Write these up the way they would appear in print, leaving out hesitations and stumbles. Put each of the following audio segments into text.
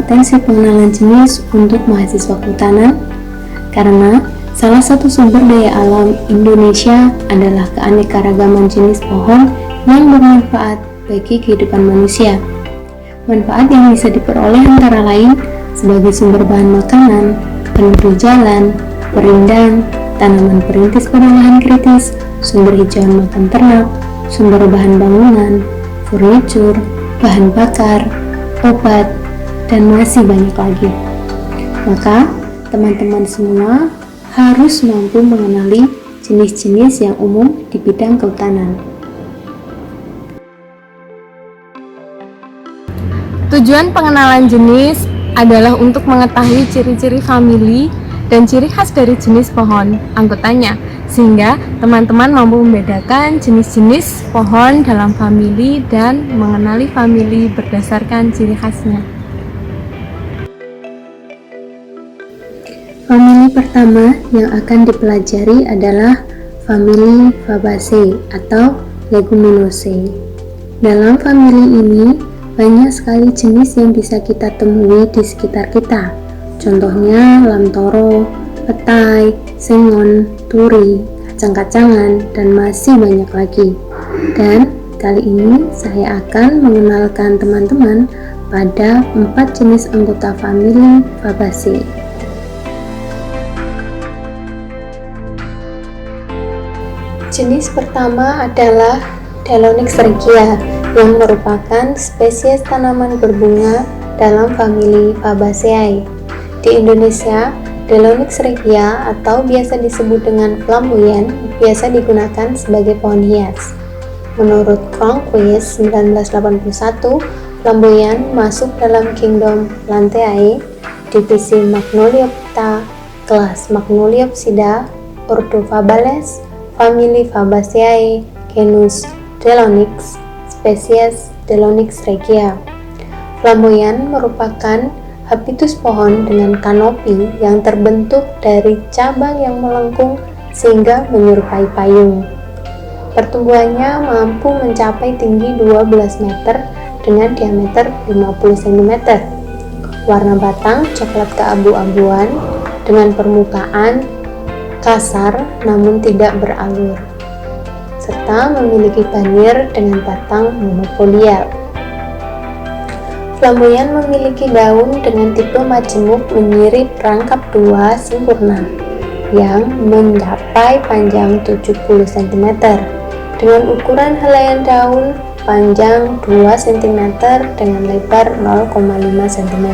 kompetensi pengenalan jenis untuk mahasiswa kehutanan? Karena salah satu sumber daya alam Indonesia adalah keanekaragaman jenis pohon yang bermanfaat bagi kehidupan manusia. Manfaat yang bisa diperoleh antara lain sebagai sumber bahan makanan, peneduh jalan, perindang, tanaman perintis pada lahan kritis, sumber hijauan makan ternak, sumber bahan bangunan, furnitur, bahan bakar, obat, dan masih banyak lagi. Maka, teman-teman semua harus mampu mengenali jenis-jenis yang umum di bidang kehutanan. Tujuan pengenalan jenis adalah untuk mengetahui ciri-ciri famili dan ciri khas dari jenis pohon anggotanya, sehingga teman-teman mampu membedakan jenis-jenis pohon dalam famili dan mengenali famili berdasarkan ciri khasnya. Famili pertama yang akan dipelajari adalah famili Fabaceae atau Leguminosae. Dalam famili ini, banyak sekali jenis yang bisa kita temui di sekitar kita. Contohnya lamtoro, petai, sengon, turi, kacang-kacangan, dan masih banyak lagi. Dan kali ini saya akan mengenalkan teman-teman pada 4 jenis anggota famili Fabaceae. Jenis pertama adalah Deinonychus regia yang merupakan spesies tanaman berbunga dalam famili Fabaceae. Di Indonesia, Deinonychus regia atau biasa disebut dengan flamboyan biasa digunakan sebagai pohon hias. Menurut Cronquist 1981, flamboyan masuk dalam kingdom Plantae, divisi Magnoliophyta, kelas Magnoliopsida, ordo Fabales, famili Fabaceae, genus Deinonychus, spesies Deinonychus regia. Flamboyan merupakan habitus pohon dengan kanopi yang terbentuk dari cabang yang melengkung sehingga menyerupai payung. Pertumbuhannya mampu mencapai tinggi 12 meter dengan diameter 50 cm. Warna batang coklat keabu-abuan dengan permukaan kasar namun tidak beralur, serta memiliki banir dengan batang monopodial. Flamboyan memiliki daun dengan tipe majemuk menyirip rangkap 2 sempurna yang mencapai panjang 70 cm dengan ukuran helaian daun panjang 2 cm dengan lebar 0,5 cm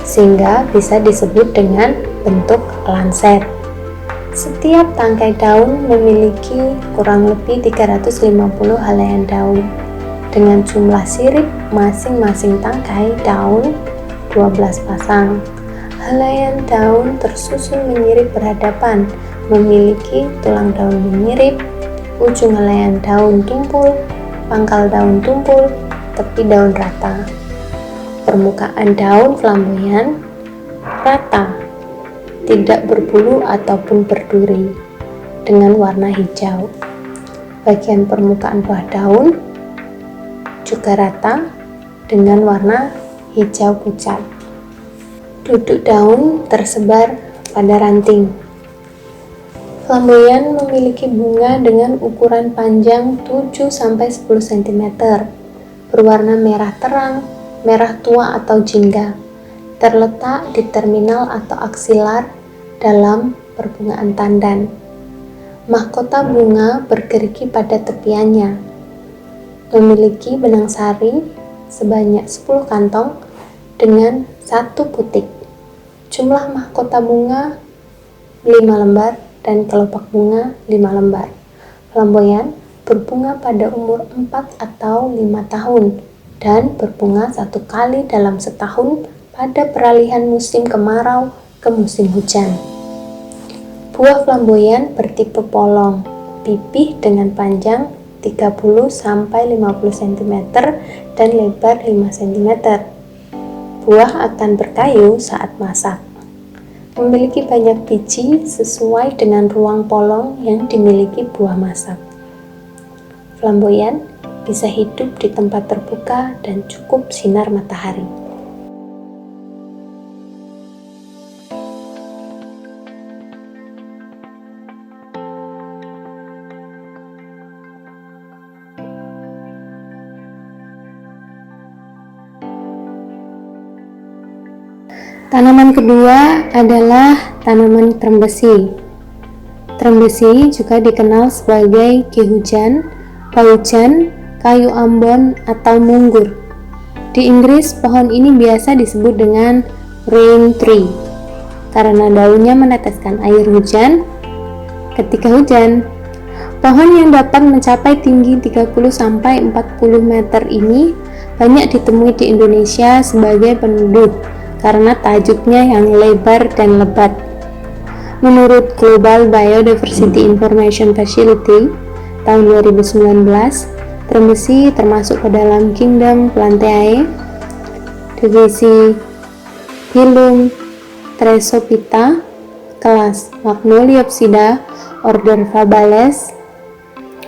sehingga bisa disebut dengan bentuk lanset. Setiap tangkai daun memiliki kurang lebih 350 helaian daun dengan jumlah sirip masing-masing tangkai daun 12 pasang. Helaian daun tersusun menyirip berhadapan, memiliki tulang daun menyirip, ujung helaian daun tumpul, pangkal daun tumpul, tepi daun rata. Permukaan daun flamboyan rata, tidak berbulu ataupun berduri, dengan warna hijau. Bagian permukaan buah daun juga rata dengan warna hijau pucat. Duduk daun tersebar pada ranting. Flamboyan memiliki bunga dengan ukuran panjang 7-10 cm, berwarna merah terang, merah tua atau jingga, terletak di terminal atau aksilar dalam perbungaan tandan. Mahkota bunga bergerigi pada tepiannya. Memiliki benang sari sebanyak 10 kantong dengan 1 putik. Jumlah mahkota bunga 5 lembar dan kelopak bunga 5 lembar. Flamboyan berbunga pada umur 4 atau 5 tahun dan berbunga 1 kali dalam setahun pada peralihan musim kemarau ke musim hujan. Buah flamboyan bertipe polong, pipih dengan panjang 30-50 cm dan lebar 5 cm. Buah akan berkayu saat masak. Memiliki banyak biji sesuai dengan ruang polong yang dimiliki buah masak. Flamboyan bisa hidup di tempat terbuka dan cukup sinar matahari. Tanaman kedua adalah tanaman trembesi. Trembesi juga dikenal sebagai ki hujan, paujan, kayu ambon, atau munggur. Di Inggris, pohon ini biasa disebut dengan rain tree karena daunnya meneteskan air hujan ketika hujan. Pohon yang dapat mencapai tinggi 30-40 meter ini banyak ditemui di Indonesia sebagai penduduk karena tajuknya yang lebar dan lebat. Menurut Global Biodiversity Information Facility tahun 2019, trembesi termasuk ke dalam kingdom Plantae, divisi Phylum Thrysopita, kelas Magnoliopsida, order Fabales,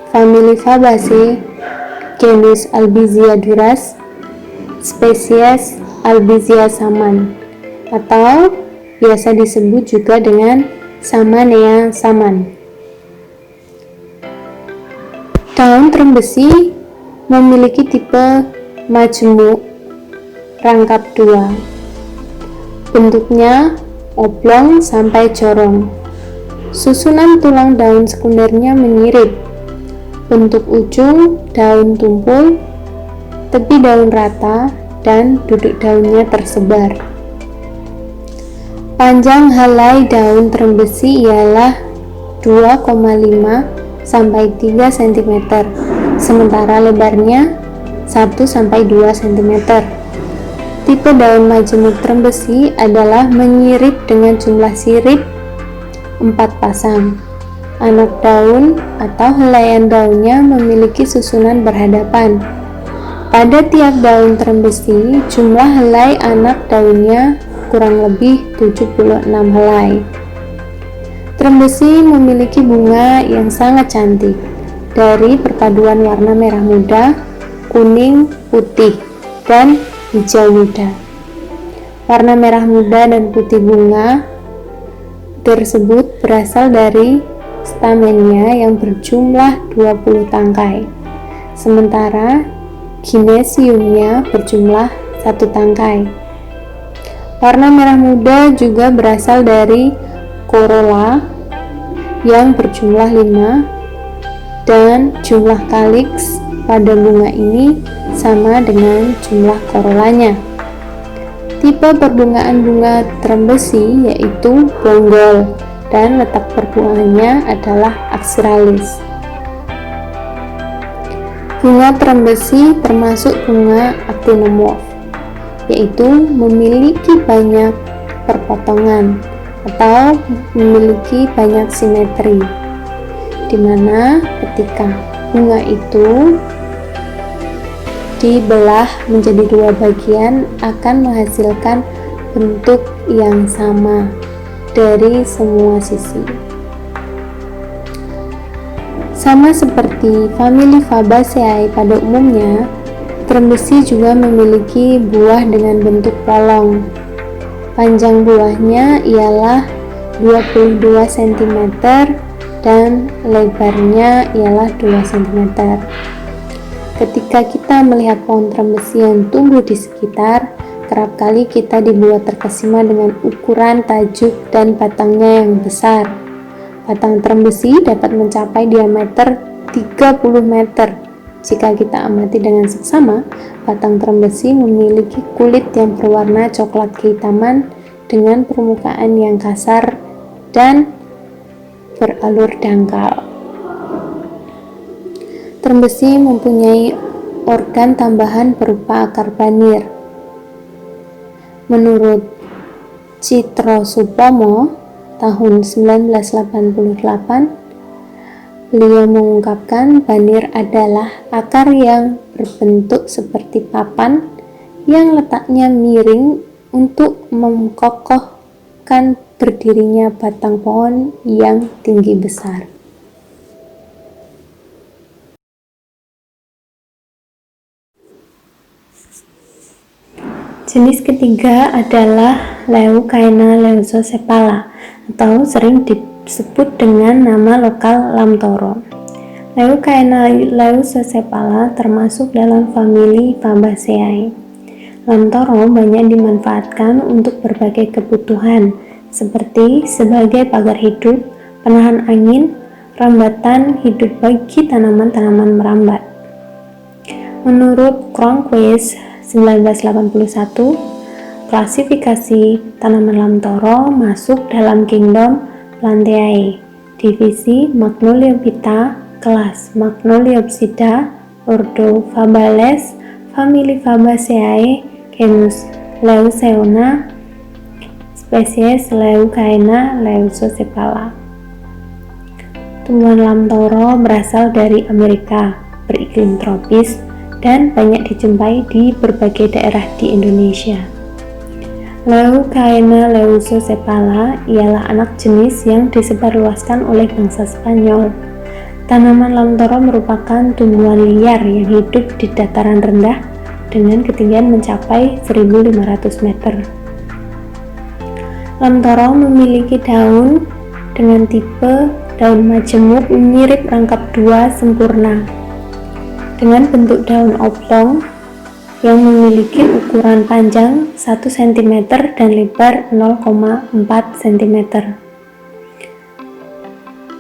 famili Fabaceae, genus Albizia duras, spesies Albizia saman, atau biasa disebut juga dengan Samanea saman. Daun trembesi memiliki tipe majemuk rangkap dua. Bentuknya oblong sampai corong. Susunan tulang daun sekundernya menyirip. Bentuk ujung daun tumpul, tepi daun rata, dan duduk daunnya tersebar. Panjang helai daun trembesi ialah 2,5 sampai 3 cm, sementara lebarnya 1 sampai 2 cm. Tipe daun majemuk trembesi adalah menyirip dengan jumlah sirip 4 pasang. Anak daun atau helaian daunnya memiliki susunan berhadapan. Pada tiap daun trembesi, jumlah helai anak daunnya kurang lebih 76 helai. Trembesi memiliki bunga yang sangat cantik dari perpaduan warna merah muda, kuning, putih, dan hijau muda. Warna merah muda dan putih bunga tersebut berasal dari stamennya yang berjumlah 20 tangkai, sementara ginesiumnya berjumlah 1 tangkai. Warna merah muda juga berasal dari corolla yang berjumlah 5, dan jumlah kaliks pada bunga ini sama dengan jumlah corollanya. Tipe perbungaan bunga trembesi yaitu bonggol, dan letak perbuahannya adalah aksiralis. Bunga trembesi termasuk bunga actinomorph, yaitu memiliki banyak perpotongan atau memiliki banyak simetri, di mana ketika bunga itu dibelah menjadi 2 bagian akan menghasilkan bentuk yang sama dari semua sisi. Sama seperti famili Fabaceae pada umumnya, trembesi juga memiliki buah dengan bentuk polong. Panjang buahnya ialah 22 cm dan lebarnya ialah 2 cm. Ketika kita melihat pohon trembesi yang tumbuh di sekitar, kerap kali kita dibuat terkesima dengan ukuran tajuk dan batangnya yang besar. Batang trembesi dapat mencapai diameter 30 meter. Jika kita amati dengan seksama, batang trembesi memiliki kulit yang berwarna coklat kehitaman dengan permukaan yang kasar dan beralur dangkal. Trembesi mempunyai organ tambahan berupa akar banir. Menurut Citro Supomo tahun 1988, beliau mengungkapkan banir adalah akar yang berbentuk seperti papan yang letaknya miring untuk mengokohkan berdirinya batang pohon yang tinggi besar. Jenis ketiga adalah Leucaena leusosepala atau sering disebut dengan nama lokal lamtoro. Leucaena leusosepala termasuk dalam famili Fabaceae. Lamtoro banyak dimanfaatkan untuk berbagai kebutuhan, seperti sebagai pagar hidup, penahan angin, rambatan hidup bagi tanaman-tanaman merambat. Menurut Cronquist 1981, klasifikasi tanaman Lamtoro masuk dalam kingdom Plantae, divisi Magnoliophyta, kelas Magnoliopsida, ordo Fabales, famili Fabaceae, genus Leucaena, spesies Leucaena leucocephala. Tumbuhan Lamtoro berasal dari Amerika, beriklim tropis, dan banyak dijumpai di berbagai daerah di Indonesia. Leucaena leucocephala ialah anak jenis yang disebarluaskan oleh bangsa Spanyol. Tanaman Lamtoro merupakan tumbuhan liar yang hidup di dataran rendah dengan ketinggian mencapai 1.500 meter. Lamtoro memiliki daun dengan tipe daun majemuk mirip rangkap 2 sempurna, dengan bentuk daun oblong yang memiliki ukuran panjang 1 cm dan lebar 0,4 cm,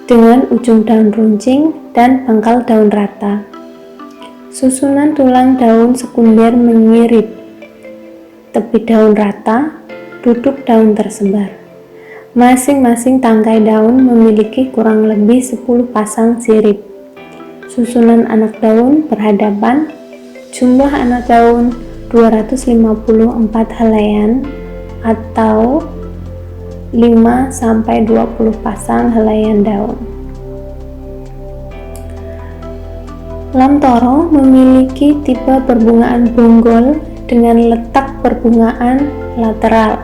dengan ujung daun runcing dan pangkal daun rata. Susunan tulang daun sekunder menyirip, tepi daun rata, duduk daun tersebar. Masing-masing tangkai daun memiliki kurang lebih 10 pasang sirip. Susunan anak daun berhadapan, jumlah anak daun 254 helaian atau 5-20 pasang helaian daun. Lamtoro memiliki tipe perbungaan bonggol dengan letak perbungaan lateral,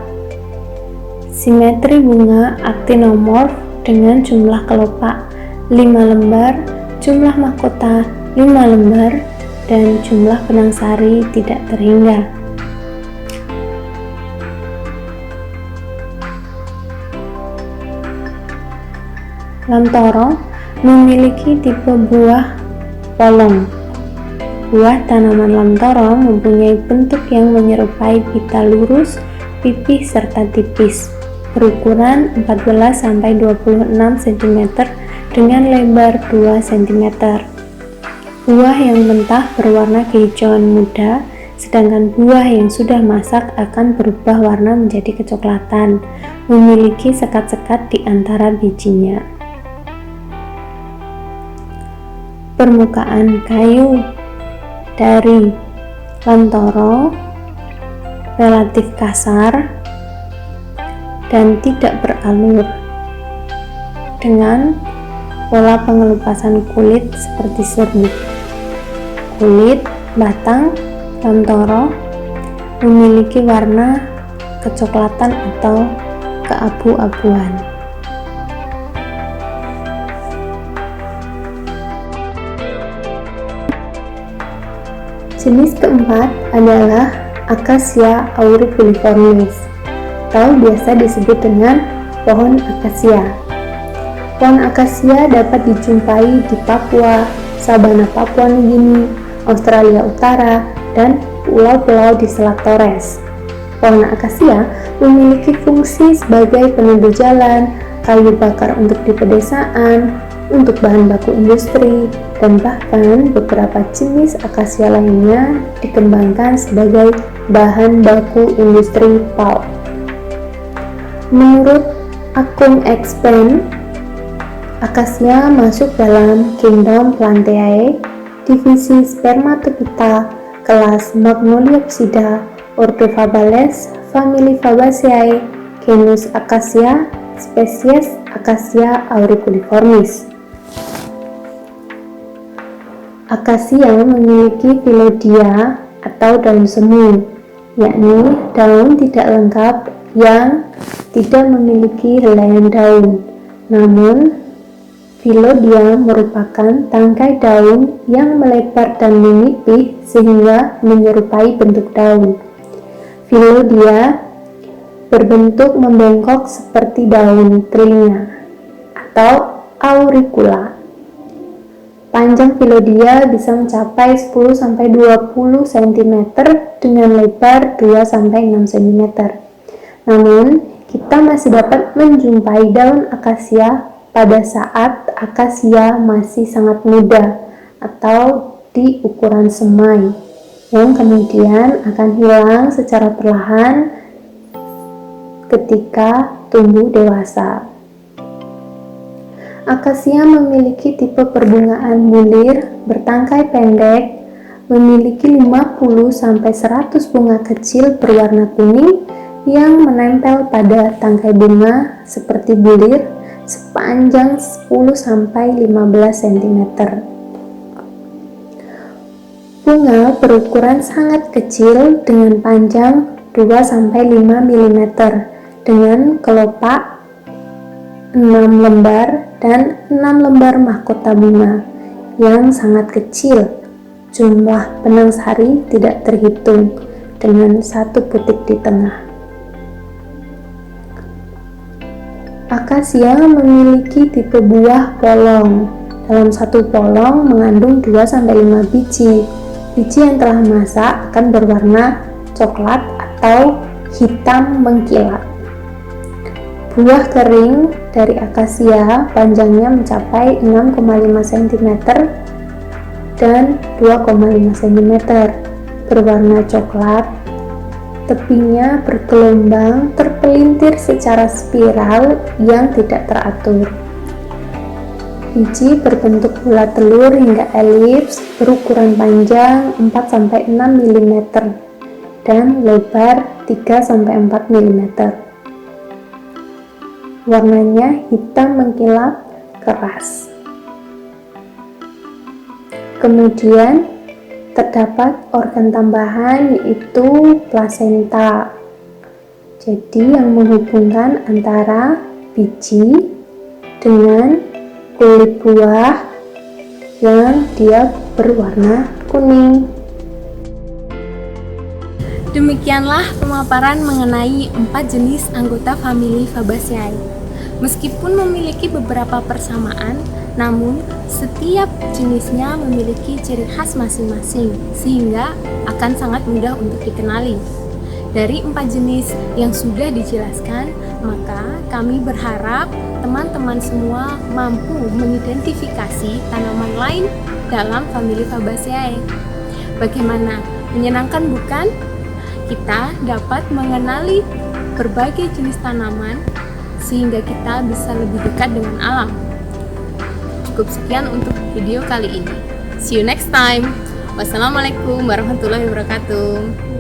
simetri bunga actinomorf dengan jumlah kelopak 5 lembar, jumlah mahkota 5 lembar, dan jumlah benang sari tidak terhingga. Lamtoro memiliki tipe buah polong. Buah tanaman Lamtoro mempunyai bentuk yang menyerupai pita lurus, pipih serta tipis, berukuran 14-26 cm dengan lebar 2 cm. Buah yang mentah berwarna kehijauan muda, sedangkan buah yang sudah masak akan berubah warna menjadi kecoklatan, memiliki sekat-sekat di antara bijinya. Permukaan kayu dari Lamtoro relatif kasar dan tidak beralur, dengan pola pengelupasan kulit seperti serbuk. Kulit batang Lamtoro memiliki warna kecoklatan atau keabu-abuan. Jenis keempat adalah Acacia auriculiformis, atau biasa disebut dengan pohon akasia. Pohon akasia dapat dijumpai di Papua, Sabana Papua Nugini, Australia Utara, dan pulau-pulau di Selat Torres. Pohon akasia memiliki fungsi sebagai peneduh jalan, kayu bakar untuk di pedesaan, untuk bahan baku industri, dan bahkan beberapa jenis akasia lainnya dikembangkan sebagai bahan baku industri pulp. Menurut Akung Expand, akasia masuk dalam kingdom Plantae, divisi Spermatophyta, kelas Magnoliopsida, ordo Fabales, famili Fabaceae, genus Acacia, spesies Acacia auriculiformis. Akasia memiliki filodia atau daun semu, yakni daun tidak lengkap yang tidak memiliki helaian daun. Namun, filodia merupakan tangkai daun yang melebar dan memipih sehingga menyerupai bentuk daun. Filodia berbentuk membengkok seperti daun telinga atau auricula. Panjang filodia bisa mencapai 10-20 cm dengan lebar 2-6 cm. Namun, kita masih dapat menjumpai daun akasia pada saat akasia masih sangat muda atau di ukuran semai, yang kemudian akan hilang secara perlahan ketika tumbuh dewasa. Akasia memiliki tipe perbungaan bulir bertangkai pendek, memiliki 50-100 bunga kecil berwarna kuning yang menempel pada tangkai bunga seperti bulir sepanjang 10-15 cm. Bunga berukuran sangat kecil dengan panjang 2-5 mm dengan kelopak 6 lembar dan 6 lembar mahkota bunga yang sangat kecil. Jumlah benang sari tidak terhitung dengan 1 putik di tengah. Akasia memiliki tipe buah polong. Dalam satu polong mengandung 2-5 biji. Biji yang telah masak akan berwarna coklat atau hitam mengkilat. Buah kering dari akasia panjangnya mencapai 6,5 cm dan 2,5 cm, berwarna coklat, tepinya bergelombang terpelintir secara spiral yang tidak teratur. Biji berbentuk bulat telur hingga elips, berukuran panjang 4-6 mm dan lebar 3-4 mm. Warnanya hitam mengkilap keras. Kemudian terdapat organ tambahan yaitu plasenta. Jadi yang menghubungkan antara biji dengan kulit buah yang dia berwarna kuning. Demikianlah pemaparan mengenai 4 jenis anggota famili Fabaceae. Meskipun memiliki beberapa persamaan, namun setiap jenisnya memiliki ciri khas masing-masing, sehingga akan sangat mudah untuk dikenali. Dari 4 jenis yang sudah dijelaskan, maka kami berharap teman-teman semua mampu mengidentifikasi tanaman lain dalam famili Fabaceae. Bagaimana? Menyenangkan bukan? Kita dapat mengenali berbagai jenis tanaman sehingga kita bisa lebih dekat dengan alam. Cukup sekian untuk video kali ini. See you next time. Wassalamualaikum warahmatullahi wabarakatuh.